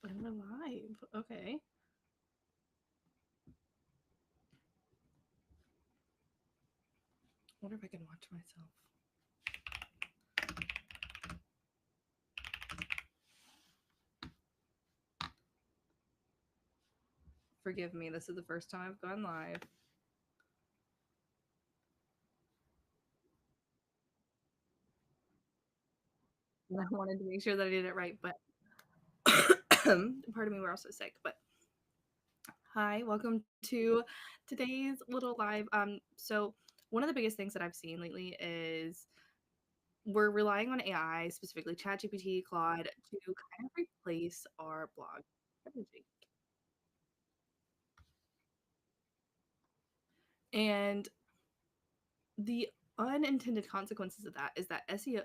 And we're live. Okay. I wonder if I can watch myself. Forgive me, this is the first time I've gone live. And I wanted to make sure that I did it right, but pardon me, we're also sick. But hi, welcome to today's little live. So one of the biggest things that I've seen lately is we're relying on AI, specifically ChatGPT, Claude, to kind of replace our blog strategy. And the unintended consequences of that is that SEO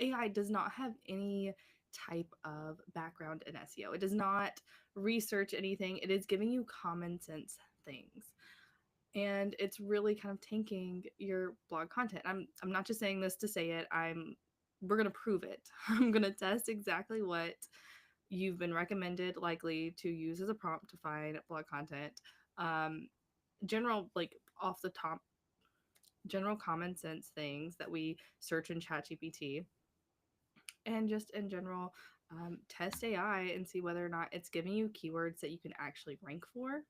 AI does not have any type of background in SEO. It does not research anything. It is giving you common sense things. And it's really kind of tanking your blog content. I'm not just saying this to say it. We're going to prove it. I'm going to test exactly what you've been recommended likely to use as a prompt to find blog content. Um, general like off the top general common sense things that we search in ChatGPT and just in general, test AI and see whether or not it's giving you keywords that you can actually rank for.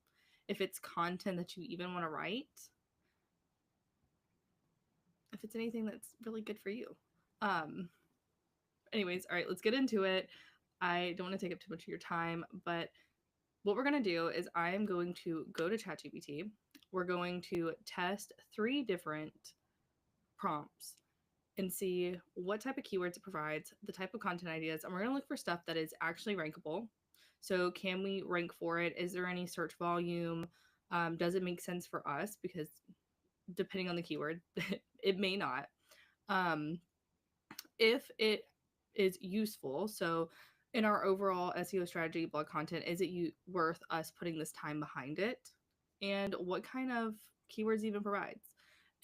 If it's content that you even want to write, if it's anything that's really good for you. Um, anyways, all right, let's get into it. I don't want to take up too much of your time, but what we're going to do is I am going to go to ChatGPT. We're going to test 3 different prompts and see what type of keywords it provides, the type of content ideas, and we're going to look for stuff that is actually rankable. So, can we rank for it? Is there any search volume? Does it make sense for us? Because depending on the keyword, it may not. Um, if it is useful, so in our overall SEO strategy, blog content, is it worth us putting this time behind it? And what kind of keywords even provides?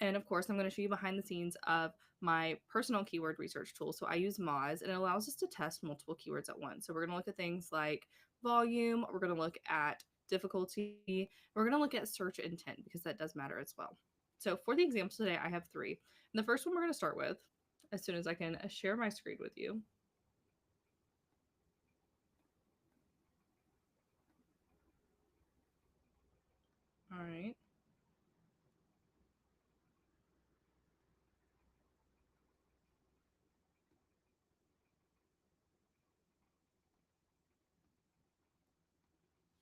And of course, I'm going to show you behind the scenes of my personal keyword research tool. So I use Moz and it allows us to test multiple keywords at once. So we're going to look at things like volume, we're going to look at difficulty, we're going to look at search intent because that does matter as well. So for the example today, I have 3. And the first one we're going to start with as soon as I can share my screen with you. All right.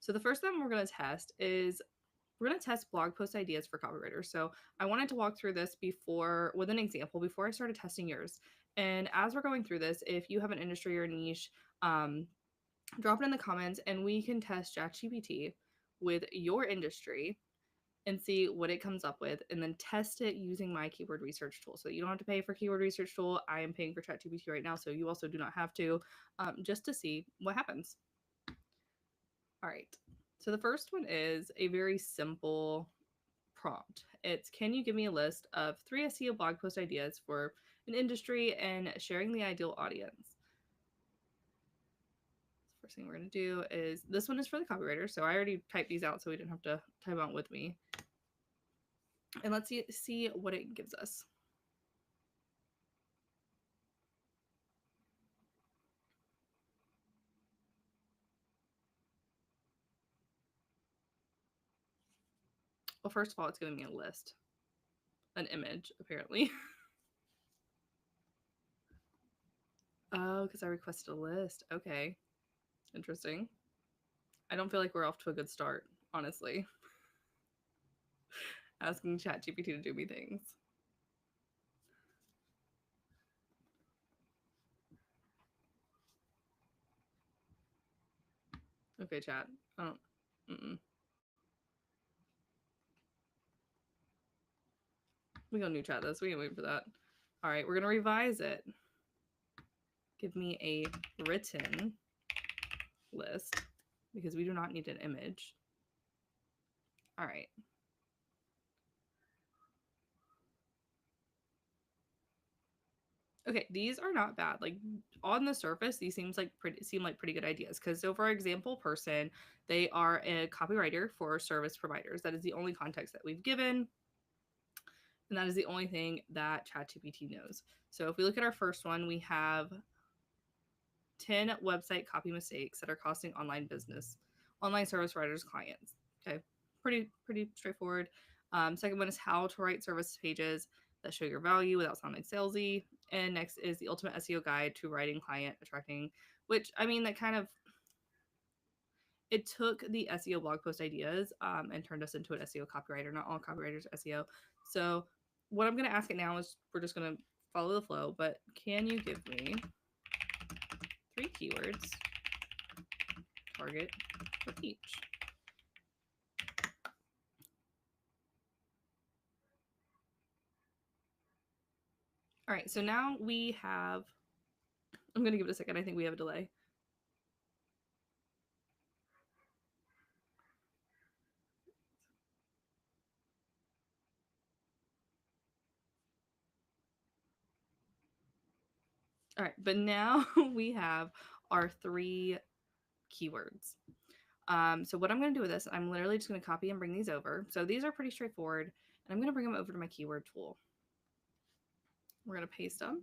So the first thing we're going to test is we're going to test blog post ideas for copywriters. So I wanted to walk through this before with an example before I started testing yours. And as we're going through this, if you have an industry or niche, drop it in the comments and we can test ChatGPT with your industry and see what it comes up with and then test it using my keyword research tool. So you don't have to pay for keyword research tool. I am paying for ChatGPT right now, so you also do not have to, just to see what happens. All right. So the first one is a very simple prompt. It's, can you give me a list of 3 SEO blog post ideas for an industry and sharing the ideal audience? First thing we're going to do is this one is for the copywriter. So I already typed these out so we didn't have to type out with me. And let's see what it gives us. Well, first of all, it's giving me a list, an image, apparently. Oh, because I requested a list. Okay. Interesting. I don't feel like we're off to a good start, honestly. Asking ChatGPT to do me things. Okay, chat. Oh, mm-mm. We gonna new chat this. We ain't waiting for that. All right, we're gonna revise it. Give me a written list because we do not need an image. All right. Okay, these are not bad. Like on the surface, these seem like pretty good ideas. Because so, for example, person, they are a copywriter for service providers. That is the only context that we've given, and that is the only thing that ChatGPT knows. So if we look at our first one, we have 10 website copy mistakes that are costing online service providers clients. Okay, pretty straightforward. Second one is how to write service pages that show your value without sounding salesy. And next is the ultimate SEO guide to writing client attracting, which I mean, that kind of it took the SEO blog post ideas and turned us into an SEO copywriter. Not all copywriters are SEO. So what I'm going to ask it now is we're just going to follow the flow, but can you give me 3 keywords, target for each? All right, so now we have, I'm going to give it a second. I think we have a delay. All right, but now we have our 3 keywords. So what I'm going to do with this, I'm literally just going to copy and bring these over. So these are pretty straightforward, and I'm going to bring them over to my keyword tool. We're going to paste them.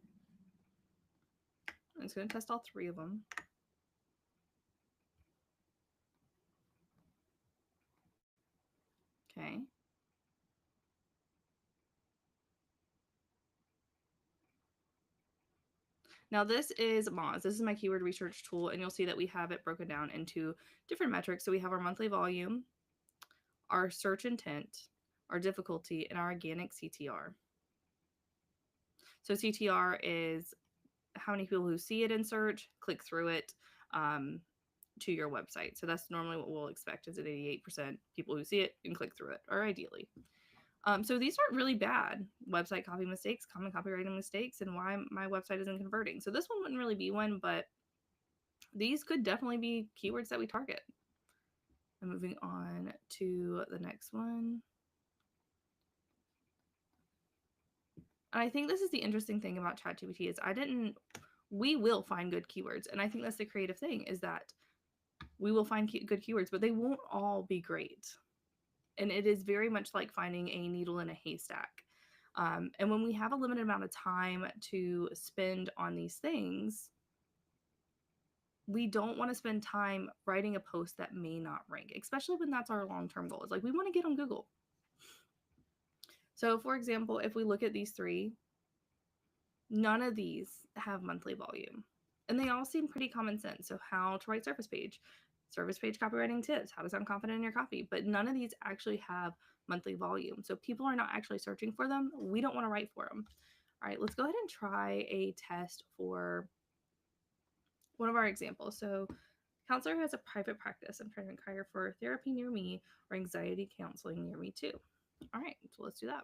I'm just going to test all 3 of them. Okay. Now this is Moz. This is my keyword research tool, and you'll see that we have it broken down into different metrics. So we have our monthly volume, our search intent, our difficulty, and our organic CTR. So CTR is how many people who see it in search click through it to your website. So that's normally what we'll expect is at 88% people who see it and click through it, or ideally. So these aren't really bad website copy mistakes, common copywriting mistakes, and why my website isn't converting. So this one wouldn't really be one, but these could definitely be keywords that we target. And moving on to the next one. And I think this is the interesting thing about ChatGPT is we will find good keywords. And I think that's the creative thing is that we will find good keywords, but they won't all be great. And it is very much like finding a needle in a haystack. And when we have a limited amount of time to spend on these things, we don't want to spend time writing a post that may not rank, especially when that's our long-term goal. It's like we want to get on Google. So for example, if we look at these 3, none of these have monthly volume. And they all seem pretty common sense. So how to write service page copywriting tips, how to sound confident in your copy. But none of these actually have monthly volume. So people are not actually searching for them. We don't want to write for them. All right, let's go ahead and try a test for one of our examples. So counselor has a private practice. I'm trying to hire for therapy near me or anxiety counseling near me too. All right, so let's do that.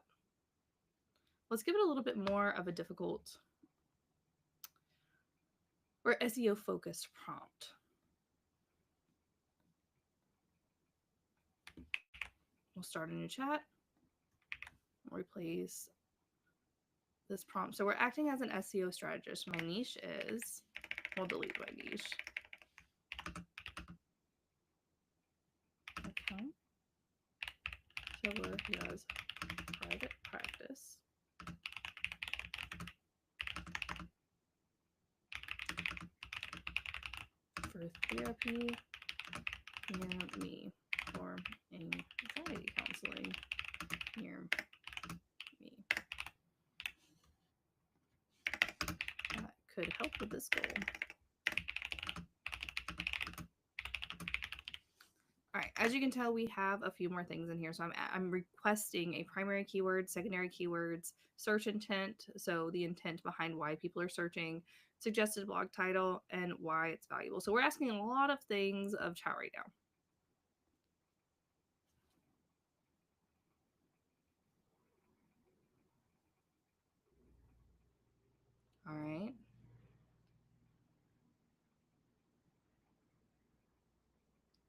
Let's give it a little bit more of a difficult or SEO focused prompt. We'll start a new chat. We'll replace this prompt. So we're acting as an SEO strategist. My niche is, we'll delete my niche. Okay. So he has private practice. For therapy near me or anxiety counseling near me. That could help with this goal. All right, as you can tell, we have a few more things in here. So I'm requesting a primary keyword, secondary keywords, search intent, so the intent behind why people are searching, suggested blog title, and why it's valuable. So we're asking a lot of things of chat right now. All right.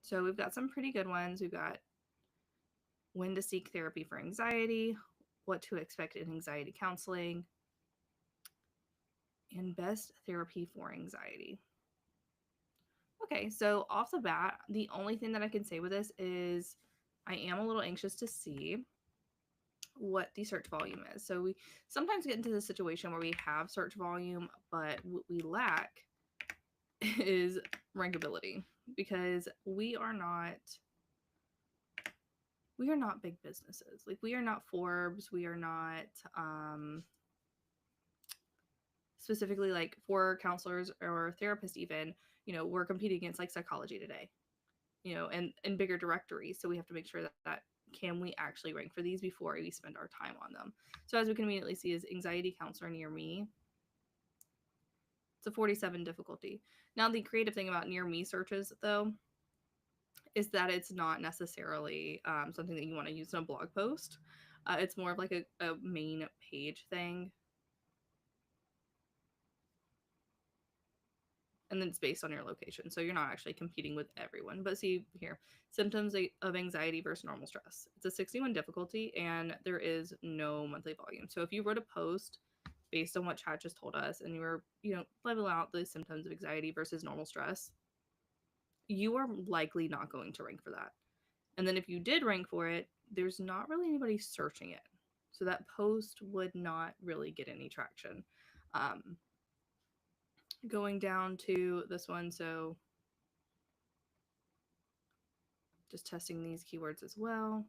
So we've got some pretty good ones. We've got when to seek therapy for anxiety, what to expect in anxiety counseling, and best therapy for anxiety. Okay, so off the bat, the only thing that I can say with this is I am a little anxious to see what the search volume is. So we sometimes get into the situation where we have search volume, but what we lack is rankability, because we are not big businesses. Like, we are not Forbes, we are not specifically like for counselors or therapists even, we're competing against like Psychology Today, and bigger directories. So we have to make sure that can we actually rank for these before we spend our time on them. So as we can immediately see is anxiety counselor near me. It's a 47 difficulty. Now the creative thing about near me searches though is that it's not necessarily something that you want to use in a blog post. It's more of like a main page thing. And then it's based on your location. So you're not actually competing with everyone. But see here, symptoms of anxiety versus normal stress. It's a 61 difficulty and there is no monthly volume. So if you wrote a post based on what Chad just told us and you were, level out the symptoms of anxiety versus normal stress, you are likely not going to rank for that. And then if you did rank for it, there's not really anybody searching it. So that post would not really get any traction. Um, Going down to this one, so just testing these keywords as well.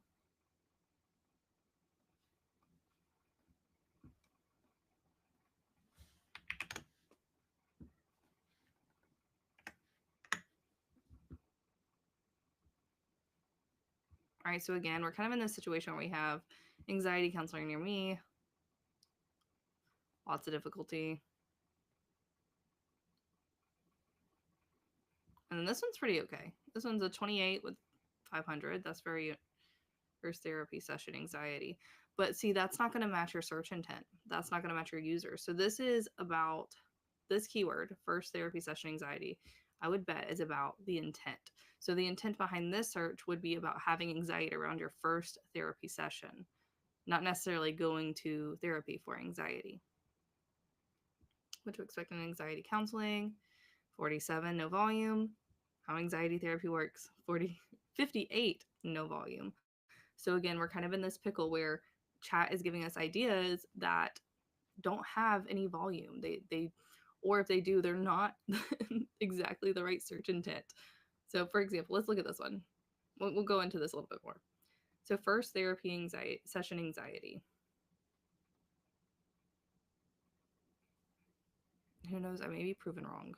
All right, so again, we're kind of in this situation where we have anxiety counselor near me, lots of difficulty. And then this one's pretty okay. This one's a 28 with 500. That's very first therapy session anxiety. But see, that's not going to match your search intent. That's not going to match your users. So this is about this keyword, first therapy session anxiety, I would bet is about the intent. So the intent behind this search would be about having anxiety around your first therapy session, not necessarily going to therapy for anxiety. What to expect in anxiety counseling, 47, no volume. How anxiety therapy works, 58, no volume. So again, we're kind of in this pickle where chat is giving us ideas that don't have any volume. They or if they do, they're not exactly the right search intent. So for example, let's look at this one. We'll go into this a little bit more. So first therapy anxiety session anxiety. Who knows? I may be proven wrong.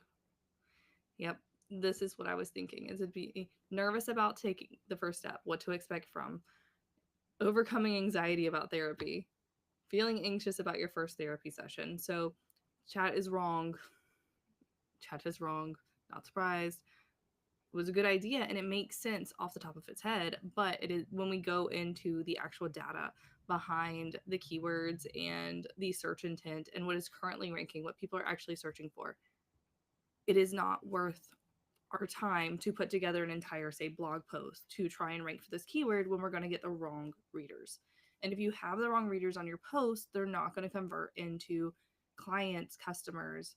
Yep, this is what I was thinking. Is it'd be nervous about taking the first step, what to expect from, overcoming anxiety about therapy, feeling anxious about your first therapy session. So chat is wrong. Chat is wrong. Not surprised. It was a good idea and it makes sense off the top of its head, but it is when we go into the actual data behind the keywords and the search intent and what is currently ranking, what people are actually searching for, it is not worth our time to put together an entire, say, blog post to try and rank for this keyword when we're going to get the wrong readers. And if you have the wrong readers on your post, they're not going to convert into clients, customers,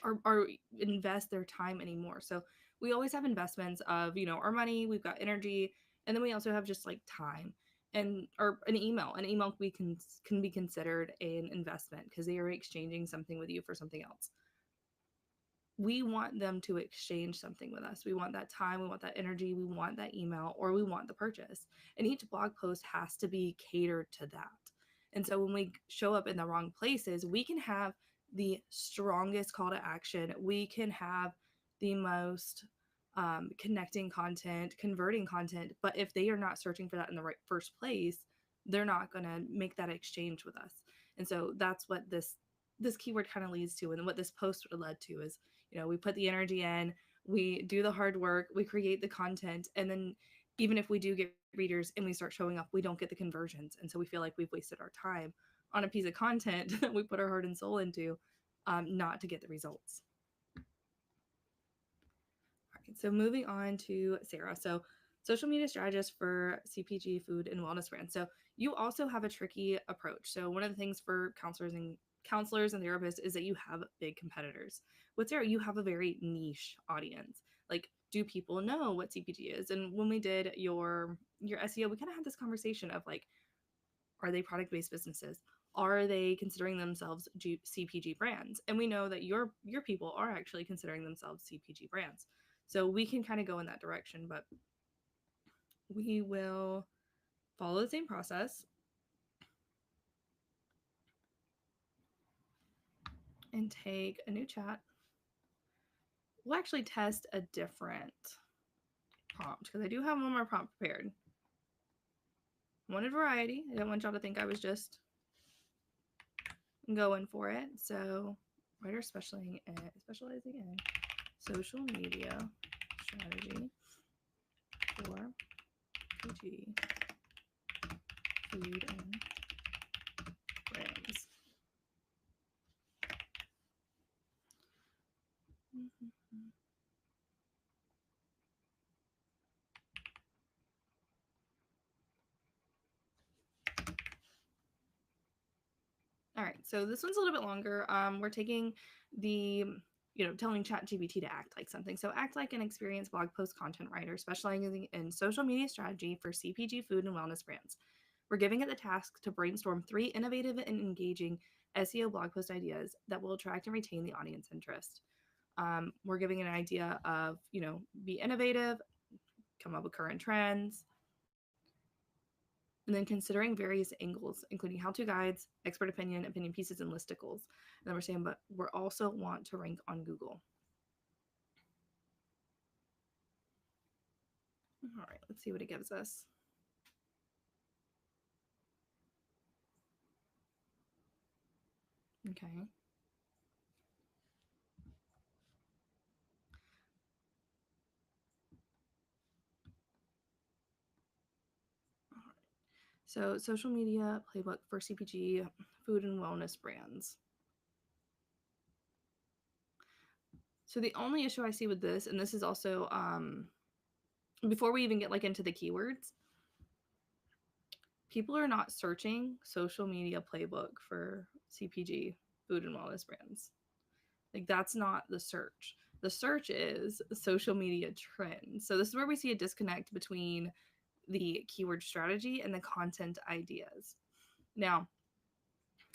or invest their time anymore. So we always have investments of, our money, we've got energy, and then we also have just like time and or an email. An email can be considered an investment because they are exchanging something with you for something else. We want them to exchange something with us. We want that time, we want that energy, we want that email, or we want the purchase. And each blog post has to be catered to that. And so when we show up in the wrong places, we can have the strongest call to action. We can have the most connecting content, converting content. But if they are not searching for that in the right first place, they're not going to make that exchange with us. And so that's what this keyword kind of leads to, and what this post would have led to is, we put the energy in, we do the hard work, we create the content, and then even if we do get readers and we start showing up, we don't get the conversions. And so we feel like we've wasted our time on a piece of content that we put our heart and soul into, not to get the results. All right, so moving on to Sarah. So social media strategist for CPG, food, and wellness brands. So you also have a tricky approach. So one of the things for counselors and counselors and therapists is that you have big competitors. With Sarah, you have a very niche audience. Like, do people know what CPG is? And when we did your SEO, we kind of had this conversation of like, are they product-based businesses? Are they considering themselves CPG brands? And we know that your people are actually considering themselves CPG brands. So we can kind of go in that direction, but we will follow the same process and take a new chat. We'll actually test a different prompt because I do have one more prompt prepared. I wanted variety. I didn't want y'all to think I was just going for it. So writer specializing in social media strategy for PG food and brands. All right, so this one's a little bit longer. We're taking the, telling ChatGPT to act like something. So act like an experienced blog post content writer specializing in social media strategy for CPG food and wellness brands. We're giving it the task to brainstorm 3 innovative and engaging SEO blog post ideas that will attract and retain the audience interest. We're giving it an idea of, be innovative, come up with current trends, and then considering various angles, including how-to guides, expert opinion pieces, and listicles. And then we're saying, but we're also want to rank on Google. All right, let's see what it gives us. Okay. So social media playbook for CPG food and wellness brands. So the only issue I see with this, and this is also before we even get like into the keywords, people are not searching social media playbook for CPG food and wellness brands. Like, that's not the search. The search is social media trends. So this is where we see a disconnect between the keyword strategy and the content ideas. Now,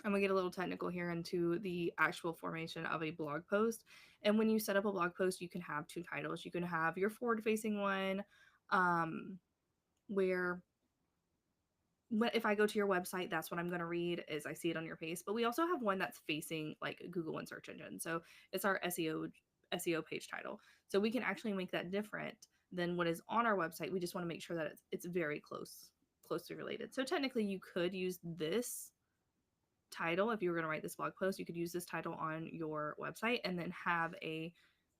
I'm gonna get a little technical here into the actual formation of a blog post. And when you set up a blog post, you can have 2 titles. You can have your forward-facing one, where if I go to your website, that's what I'm going to read is I see it on your page. But we also have one that's facing like Google and search engine. So it's our SEO page title. So we can actually make that different than what is on our website. We just want to make sure that it's very closely related. So technically you could use this title. If you were going to write this blog post, you could use this title on your website and then have a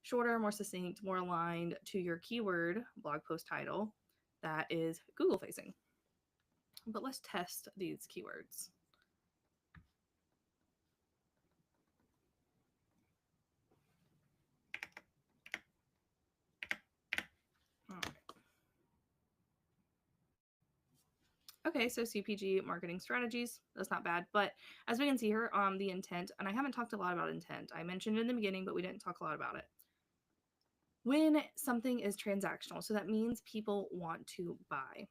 shorter, more succinct, more aligned to your keyword blog post title that is Google facing. But let's test these keywords. All right. Okay, so CPG marketing strategies, that's not bad. But as we can see here, the intent, and I haven't talked a lot about intent. I mentioned it in the beginning, but we didn't talk a lot about it. When something is transactional, so that means people want to buy.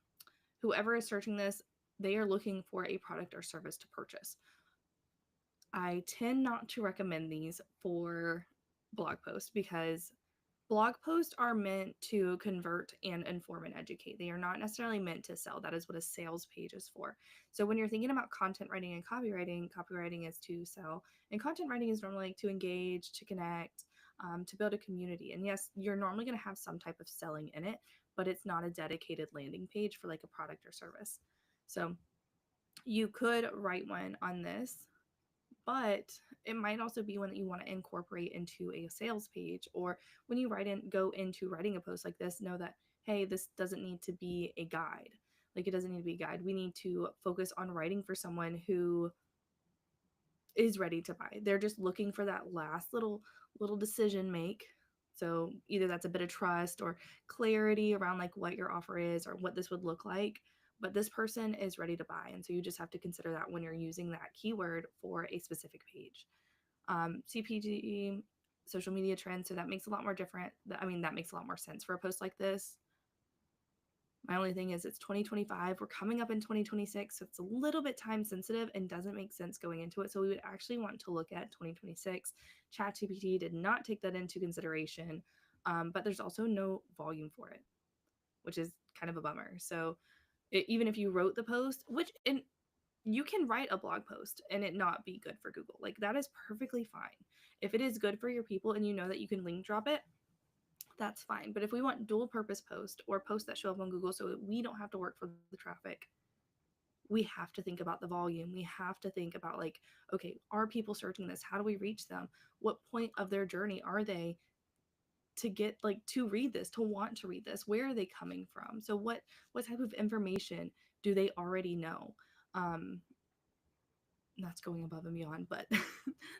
Whoever is searching this, they are looking for a product or service to purchase. I tend not to recommend these for blog posts because blog posts are meant to convert and inform and educate. They are not necessarily meant to sell. That is what a sales page is for. So when you're thinking about content writing and copywriting is to sell, and content writing is normally to engage, to connect, to build a community. And yes, you're normally going to have some type of selling in it, but it's not a dedicated landing page for like a product or service. So you could write one on this, but it might also be one that you want to incorporate into a sales page. Or when you go into writing a post like this, know that, hey, this doesn't need to be a guide. Like, it doesn't need to be a guide. We need to focus on writing for someone who is ready to buy. They're just looking for that last little decision make. So either that's a bit of trust or clarity around like what your offer is or what this would look like. but this person is ready to buy. And so you just have to consider that when you're using that keyword for a specific page. CPG, social media trends. So that makes a lot more different. That makes a lot more sense for a post like this. My only thing is it's 2025. We're coming up in 2026. So it's a little bit time sensitive and doesn't make sense going into it. So we would actually want to look at 2026. ChatGPT did not take that into consideration, but there's also no volume for it, which is kind of a bummer. So even if you wrote the post, and you can write a blog post and it not be good for Google. Like that is perfectly fine. If it is good for your people and you know that you can link drop it, that's fine. But if we want dual purpose posts or posts that show up on Google so that we don't have to work for the traffic, we have to think about the volume. We have to think about like, okay, are people searching this? How do we reach them? What point of their journey are they to get to read this, to want to read this? Where are they coming from? So what type of information do they already know? That's going above and beyond, but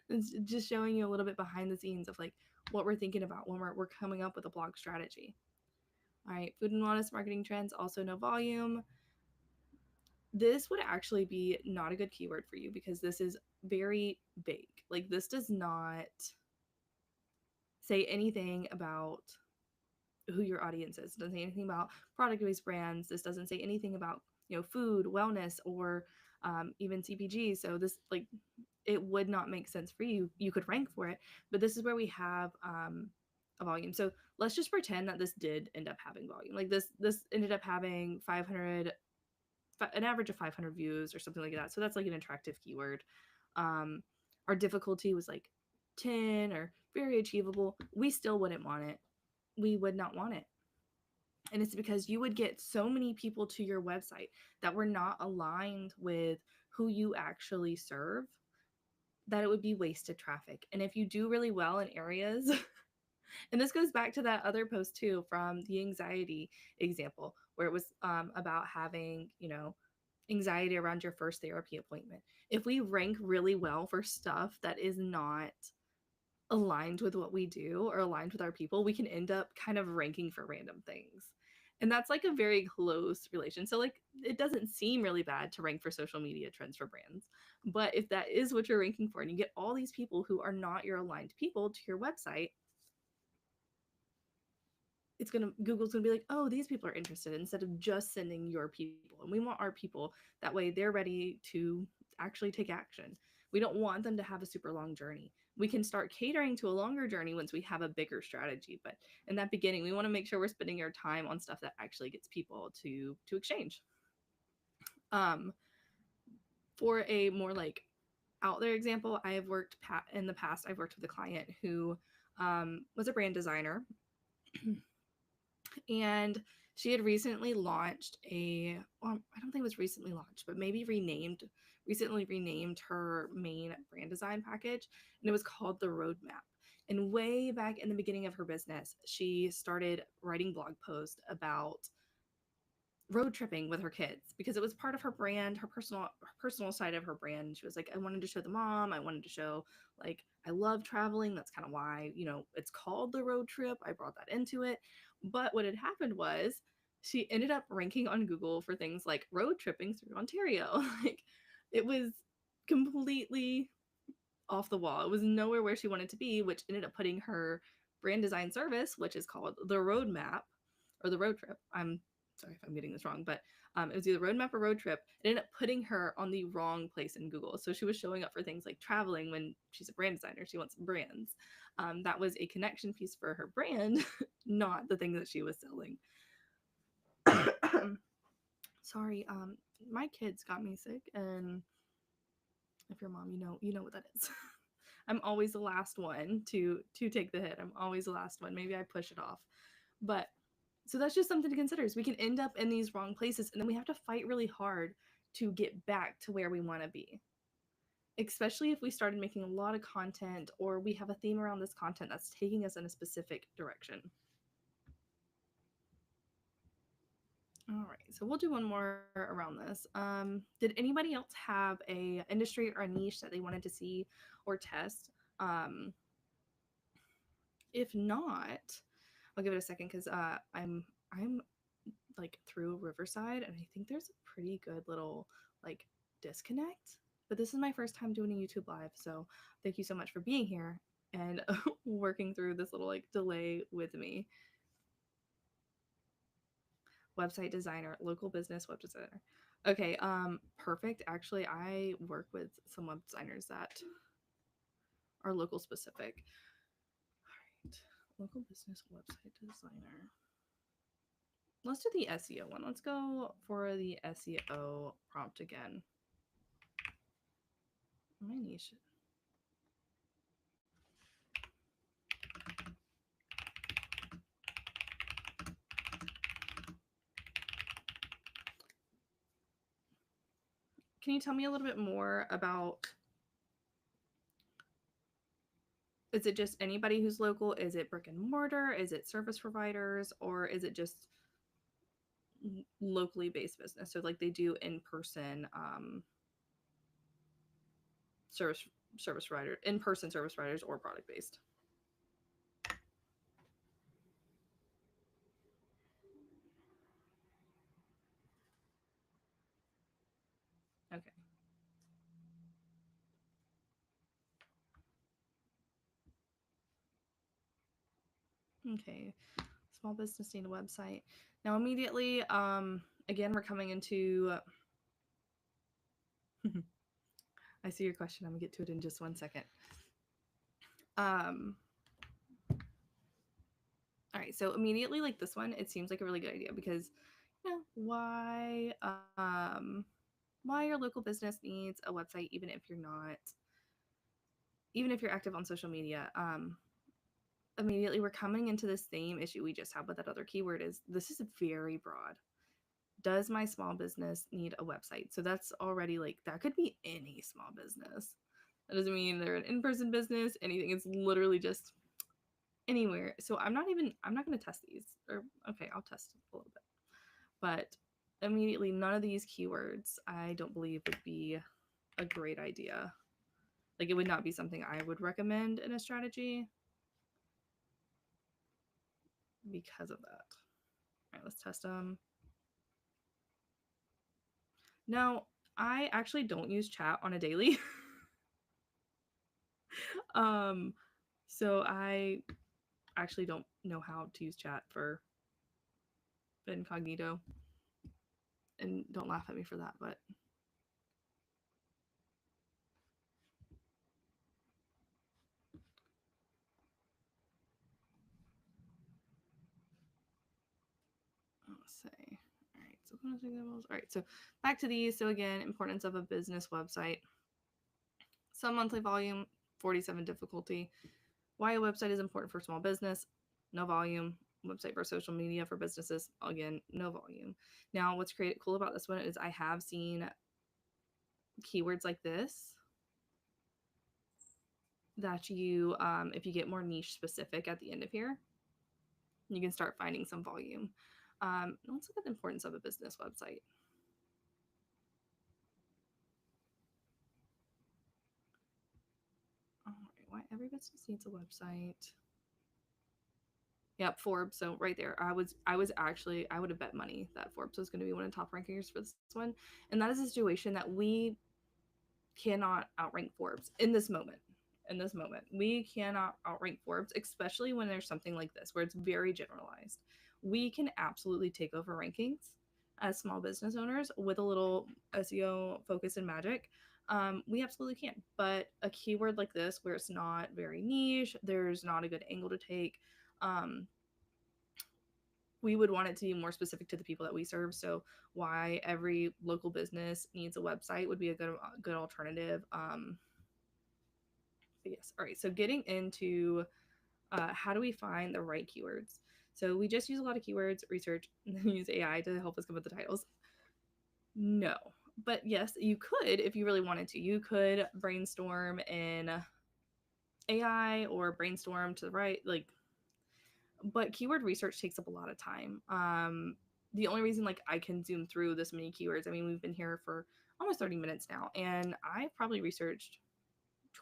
it's just showing you a little bit behind the scenes of like what we're thinking about when we're coming up with a blog strategy. All right, food and wellness marketing trends, also no volume. This would actually be not a good keyword for you because this is very vague. Like this does not say anything about who your audience is. It doesn't say anything about product-based brands. This doesn't say anything about, food, wellness, or even CPG. So this it would not make sense for you. You could rank for it, but this is where we have a volume. So let's just pretend that this did end up having volume. Like this ended up having an average of 500 views or something like that. So that's like an attractive keyword. Our difficulty was like 10 or very achievable. We still wouldn't want it. We would not want it. And it's because you would get so many people to your website that were not aligned with who you actually serve that it would be wasted traffic. And if you do really well in areas, and this goes back to that other post too from the anxiety example, where it was about having, anxiety around your first therapy appointment. If we rank really well for stuff that is not aligned with what we do or aligned with our people, we can end up kind of ranking for random things. And that's like a very close relation. So like it doesn't seem really bad to rank for social media trends for brands. But if that is what you're ranking for and you get all these people who are not your aligned people to your website, Google's gonna be like, oh, these people are interested, instead of just sending your people. And we want our people, that way they're ready to actually take action. We don't want them to have a super long journey. We can start catering to a longer journey once we have a bigger strategy. But in that beginning, we want to make sure we're spending our time on stuff that actually gets people to exchange. For a more like out there example, I have worked in the past. I've worked with a client who was a brand designer. And she had recently launched I don't think it was recently launched, but maybe recently renamed her main brand design package. And it was called the Roadmap. And way back in the beginning of her business, she started writing blog posts about road tripping with her kids because it was part of her brand, her personal side of her brand. She was like, I wanted to show the mom, I wanted to show like I love traveling. That's kind of why, it's called the road trip. I brought that into it. But what had happened was she ended up ranking on Google for things like road tripping through Ontario. Like it was completely off the wall. It was nowhere where she wanted to be, which ended up putting her brand design service, which is called the Roadmap or the Road Trip. I'm sorry if I'm getting this wrong, but it was either Roadmap or Road Trip. It ended up putting her on the wrong place in Google. So she was showing up for things like traveling when she's a brand designer. She wants brands. That was a connection piece for her brand, not the thing that she was selling. Sorry, my kids got me sick, and if you're a mom, you know what that is. I'm always the last one to take the hit. I'm always the last one. Maybe I push it off. But so that's just something to consider, is we can end up in these wrong places and then we have to fight really hard to get back to where we want to be. Especially if we started making a lot of content or we have a theme around this content that's taking us in a specific direction. All right, so we'll do one more around this. Did anybody else have a industry or a niche that they wanted to see or test? If not, I'll give it a second because I'm like through Riverside, and I think there's a pretty good little like disconnect. But this is my first time doing a YouTube live, so thank you so much for being here and working through this little like delay with me. Website designer, local business web designer. Okay, perfect. Actually, I work with some web designers that are local specific. All right, local business website designer. Let's do the SEO one. Let's go for the SEO prompt again. My niche. Can you tell me a little bit more about, is it just anybody who's local? Is it brick and mortar? Is it service providers? Or is it just locally based business? So like they do in-person service provider, in-person service providers, or product based? Okay. Okay. Small business need a website. Now immediately, again, we're coming into I see your question. I'm gonna get to it in just one second. Um, all right, so immediately, like this one, it seems like a really good idea because, you know, why your local business needs a website, even if you're not, even if you're active on social media. Immediately, we're coming into the same issue we just had with that other keyword. Is this is very broad. Does my small business need a website? So that's already like that could be any small business. That doesn't mean they're an in-person business, anything. It's literally just anywhere. So I'm not going to test these. Or okay, I'll test a little bit. But immediately none of these keywords I don't believe would be a great idea. Like it would not be something I would recommend in a strategy because of that. All right, let's test them. Now, I actually don't use chat on a daily. um so I actually don't know how to use chat for incognito, and don't laugh at me for that, but let's say, all right, so examples. All right, so back to these. So again, importance of a business website. Some monthly volume, 47 difficulty. Why a website is important for small business, no volume. Website for social media for businesses, again, no volume. Now, what's cool about this one is I have seen keywords like this that you, if you get more niche specific at the end of here, you can start finding some volume. Let's look at the importance of a business website. All right, why every business needs a website. Yep, Forbes. So right there, I was actually, I would have bet money that Forbes was going to be one of the top rankings for this one, and that is a situation that we cannot outrank Forbes in this moment. In this moment, we cannot outrank Forbes, especially when there's something like this where it's very generalized. We can absolutely take over rankings as small business owners with a little SEO focus and magic. We absolutely can. But a keyword like this, where it's not very niche, there's not a good angle to take. Um, we would want it to be more specific to the people that we serve. So why every local business needs a website would be a good alternative. Yes. All right. So getting into how do we find the right keywords? So we just use a lot of keywords research and then use AI to help us come up with the titles. No, but yes, you could if you really wanted to. You could brainstorm in AI or brainstorm to the right, like, but keyword research takes up a lot of time. The only reason like I can zoom through this many keywords, I mean, we've been here for almost 30 minutes now, and I've probably researched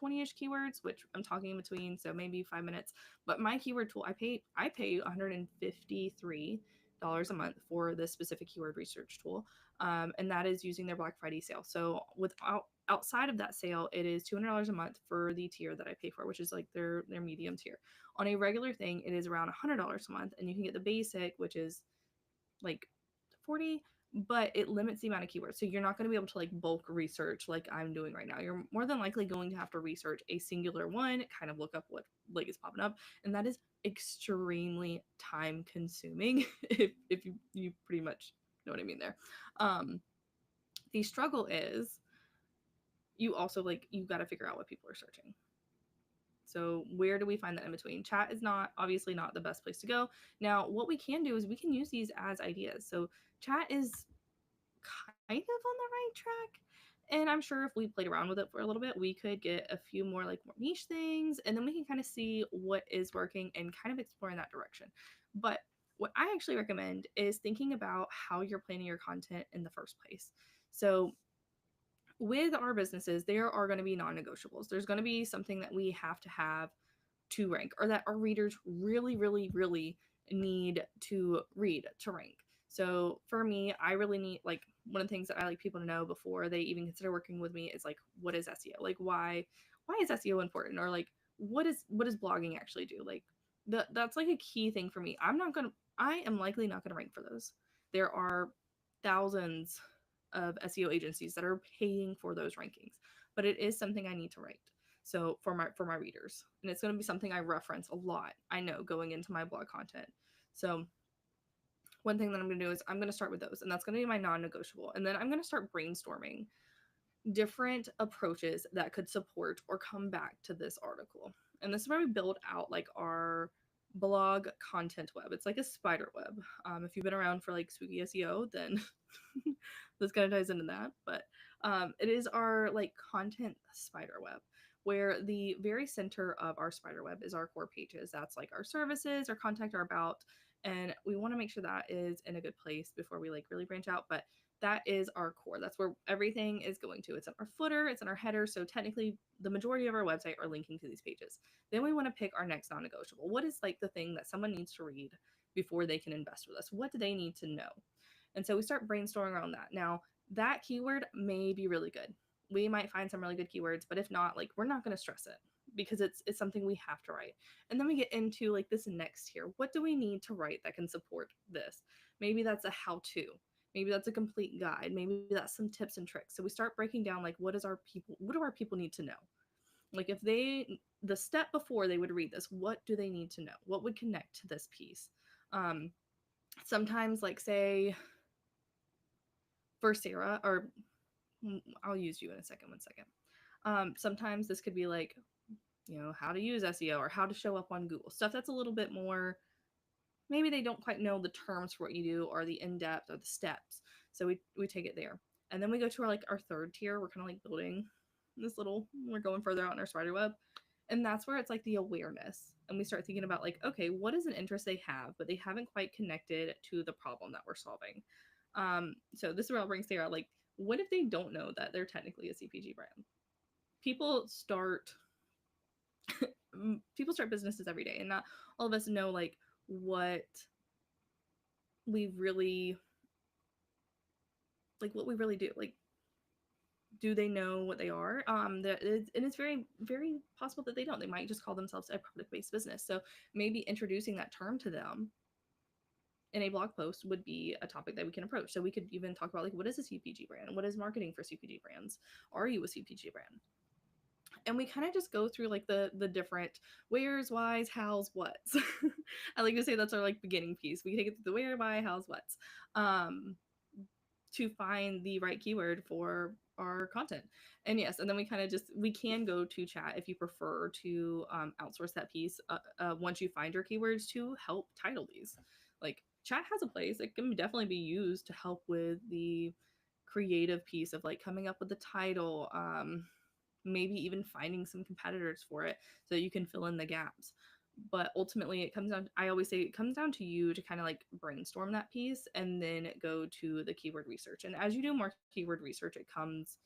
20-ish keywords, which I'm talking in between, so maybe 5 minutes. But my keyword tool, I pay $153 a month for this specific keyword research tool. And that is using their Black Friday sale. So outside of that sale, it is $200 a month for the tier that I pay for, which is like their medium tier. On a regular thing, it is around $100 a month, and you can get the basic, which is like 40, but it limits the amount of keywords. So you're not going to be able to like bulk research like I'm doing right now. You're more than likely going to have to research a singular one, kind of look up what like is popping up, and that is extremely time consuming if you pretty much know what I mean there. The struggle is you also like you got to figure out what people are searching. So where do we find that in between? Chat is not obviously not the best place to go. Now, what we can do is we can use these as ideas. So chat is kind of on the right track. And I'm sure if we played around with it for a little bit, we could get a few more like more niche things, and then we can kind of see what is working and kind of explore in that direction. But what I actually recommend is thinking about how you're planning your content in the first place. So with our businesses, there are going to be non-negotiables. There's going to be something that we have to rank, or that our readers really, really, really need to read to rank. So for me, I really need, like, one of the things that I like people to know before they even consider working with me is like, what is SEO? Like, why is SEO important? Or like, what does blogging actually do? Like, that's like a key thing for me. I am likely not gonna rank for those. There are thousands of SEO agencies that are paying for those rankings, but it is something I need to write. So for my readers, and it's going to be something I reference a lot, I know, going into my blog content. So one thing that I'm going to do is I'm going to start with those, and that's going to be my non-negotiable. And then I'm going to start brainstorming different approaches that could support or come back to this article. And this is where we build out like our blog content web. It's like a spider web. If you've been around for like spooky SEO, then this kind of ties into that. But it is our like content spider web, where the very center of our spider web is our core pages. That's like our services, our contact, our about, and we want to make sure that is in a good place before we like really branch out. But that is our core. That's where everything is going to. It's in our footer, it's in our header. So technically the majority of our website are linking to these pages. Then we want to pick our next non-negotiable. What is like the thing that someone needs to read before they can invest with us? What do they need to know? And so we start brainstorming around that. Now, that keyword may be really good. We might find some really good keywords, but if not, like, we're not going to stress it because it's something we have to write. And then we get into like this next tier. What do we need to write that can support this? Maybe that's a how-to. Maybe that's a complete guide. Maybe that's some tips and tricks. So we start breaking down like what do our people need to know? Like if the step before they would read this, what do they need to know? What would connect to this piece? Sometimes like say for Sarah, or I'll use you in a second, one second. Sometimes this could be like, how to use SEO or how to show up on Google. Stuff that's a little bit more, maybe they don't quite know the terms for what you do or the in-depth or the steps. So we take it there. And then we go to our third tier. We're kind of like building we're going further out in our spider web. And that's where it's like the awareness. And we start thinking about like, okay, what is an interest they have, but they haven't quite connected to the problem that we're solving. So this is where I'll bring Sarah, like, what if they don't know that they're technically a CPG brand? People start businesses every day, and not all of us know like what we really do. Like, do they know what they are? And it's very, very possible that they don't. They might just call themselves a product-based business. So maybe introducing that term to them in a blog post would be a topic that we can approach. So we could even talk about like, what is a CPG brand? What is marketing for CPG brands? Are you a CPG brand? And we kind of just go through like the different where's, why's, how's, what's. I like to say that's our like beginning piece. We take it through the where, why, how's, what's, to find the right keyword for our content. And yes, and then we can go to chat if you prefer to outsource that piece once you find your keywords to help title these. Like, chat has a place. It can definitely be used to help with the creative piece of like coming up with the title, maybe even finding some competitors for it so you can fill in the gaps. But ultimately I always say it comes down to you to kind of like brainstorm that piece and then go to the keyword research. And as you do more keyword research, it comes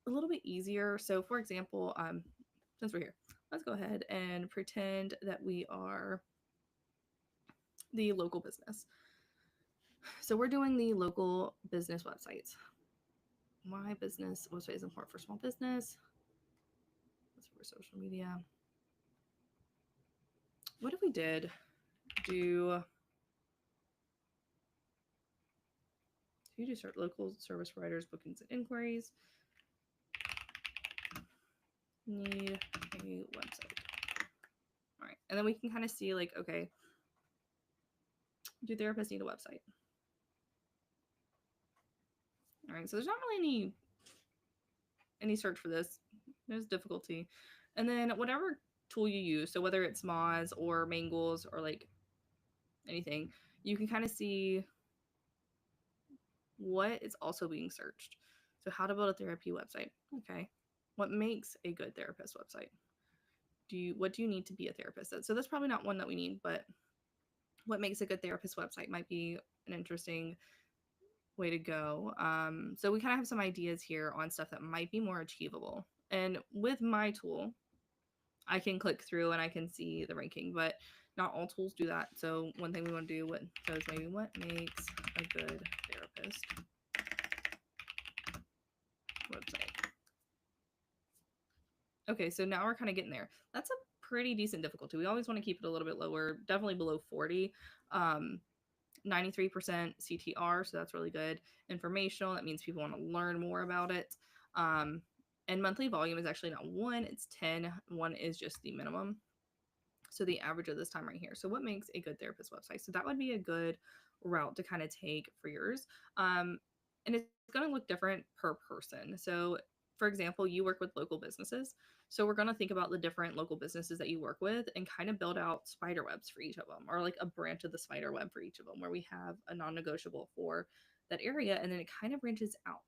a little bit easier. So for example, since we're here, let's go ahead and pretend that we are the local business. So we're doing the local business websites. My business website is important for small business. That's for social media. What if we did do you just start local service providers, bookings and inquiries? Need a website. All right. And then we can kind of see like, okay, do therapists need a website? All right. So there's not really any search for this. There's difficulty. And then whatever tool you use, so whether it's Moz or Mangles or like anything, you can kind of see what is also being searched. So how to build a therapy website. Okay. What makes a good therapist website? What do you need to be a therapist? So that's probably not one that we need, but what makes a good therapist website might be an interesting way to go. So we kind of have some ideas here on stuff that might be more achievable. And with my tool, I can click through and I can see the ranking, but not all tools do that. So one thing we want to do is maybe what makes a good therapist website. Okay, so now we're kind of getting there. That's a pretty decent difficulty. We always want to keep it a little bit lower, definitely below 40. 93% CTR, so that's really good. Informational, that means people want to learn more about it. And monthly volume is actually not 1, it's 10. 1 is just the minimum. So the average of this time right here. So what makes a good therapist website? So that would be a good route to kind of take for yours. And it's going to look different per person. So for example, you work with local businesses. So we're going to think about the different local businesses that you work with and kind of build out spider webs for each of them, or like a branch of the spider web for each of them, where we have a non-negotiable for that area. And then it kind of branches out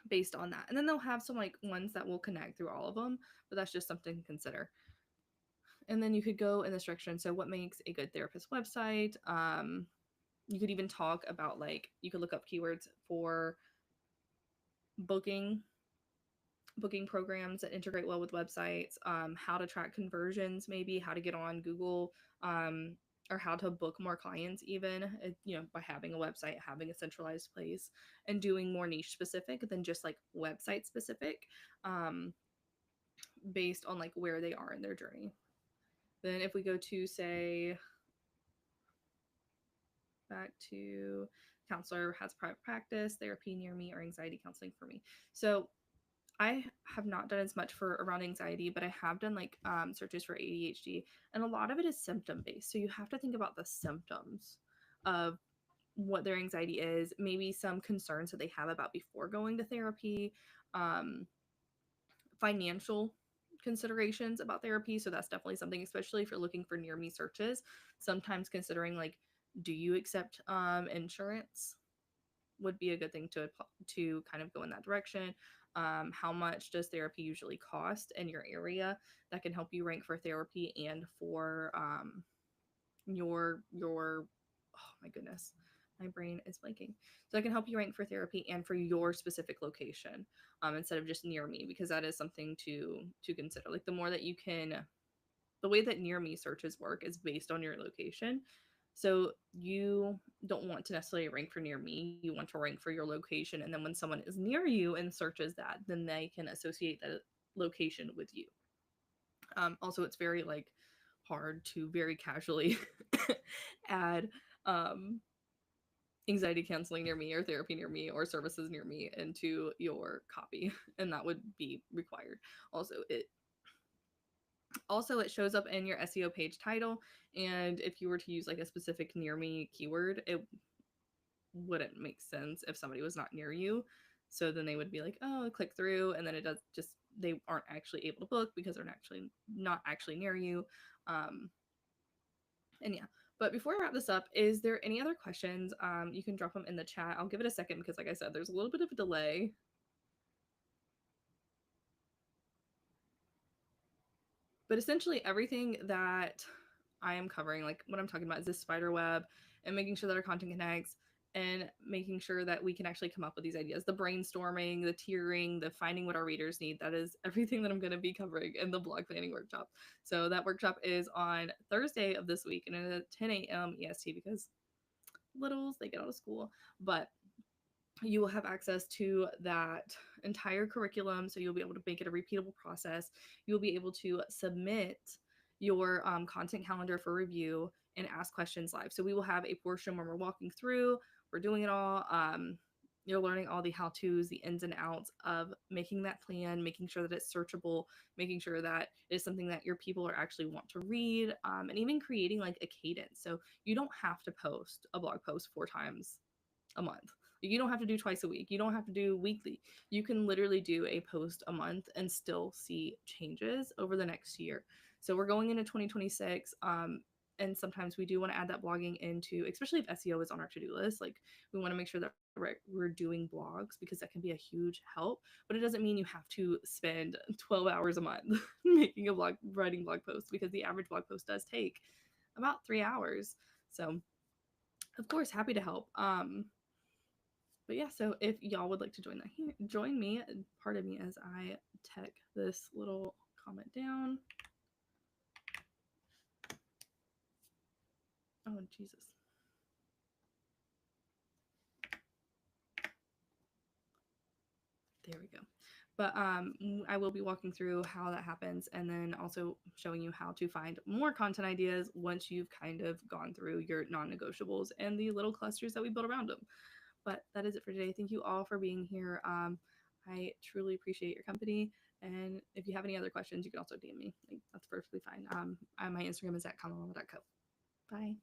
based on that. And then they'll have some like ones that will connect through all of them, but that's just something to consider. And then you could go in this direction. So what makes a good therapist website? You could even talk about like, you could look up keywords for booking programs that integrate well with websites, how to track conversions, maybe how to get on Google, or how to book more clients even, by having a website, having a centralized place, and doing more niche specific than just like website specific, based on like where they are in their journey. Then if we go to, say, back to counselor has private practice, therapy near me, or anxiety counseling for me. So I have not done as much for around anxiety, but I have done like searches for ADHD, and a lot of it is symptom based. So you have to think about the symptoms of what their anxiety is, maybe some concerns that they have about before going to therapy, financial considerations about therapy. So that's definitely something, especially if you're looking for near me searches, sometimes considering like, do you accept insurance would be a good thing to kind of go in that direction. How much does therapy usually cost in your area? That can help you rank for therapy and for your oh my goodness, my brain is blanking. So I can help you rank for therapy and for your specific location, instead of just near me, because that is something to consider. Like the more that you can, the way that near me searches work is based on your location. So you don't want to necessarily rank for near me. You want to rank for your location. And then when someone is near you and searches that, then they can associate that location with you. Also, it's very like hard to very casually add anxiety counseling near me or therapy near me or services near me into your copy, and that would be required. Also, it shows up in your SEO page title, and if you were to use like a specific near me keyword, it wouldn't make sense if somebody was not near you. So then they would be like, oh, click through, and then it does just, they aren't actually able to book because they're not actually near you. And yeah, but before I wrap this up, is there any other questions? You can drop them in the chat. I'll give it a second because like I said, there's a little bit of a delay. But essentially everything that I am covering, like what I'm talking about is this spider web and making sure that our content connects, and making sure that we can actually come up with these ideas. The brainstorming, the tiering, the finding what our readers need. That is everything that I'm going to be covering in the blog planning workshop. So that workshop is on Thursday of this week and it's at 10 a.m. EST because littles, they get out of school. But you will have access to that entire curriculum. So you'll be able to make it a repeatable process. You'll be able to submit your content calendar for review and ask questions live. So we will have a portion where we're walking through, we're doing it all. You're learning all the how to's, the ins and outs of making that plan, making sure that it's searchable, making sure that it is something that your people are actually want to read, and even creating like a cadence. So you don't have to post a blog post 4 times a month. You don't have to do twice a week. You don't have to do weekly. You can literally do a post a month and still see changes over the next year. So we're going into 2026. And sometimes we do want to add that blogging into, especially if SEO is on our to-do list. Like we want to make sure that we're doing blogs because that can be a huge help. But it doesn't mean you have to spend 12 hours a month making a blog, writing blog posts, because the average blog post does take about 3 hours. So of course, happy to help. But yeah, so if y'all would like to join me, pardon me as I tech this little comment down. Oh, Jesus. There we go. But I will be walking through how that happens and then also showing you how to find more content ideas once you've kind of gone through your non-negotiables and the little clusters that we built around them. But that is it for today. Thank you all for being here. I truly appreciate your company. And if you have any other questions, you can also DM me. Like, that's perfectly fine. My Instagram is at kamalama.co. Bye.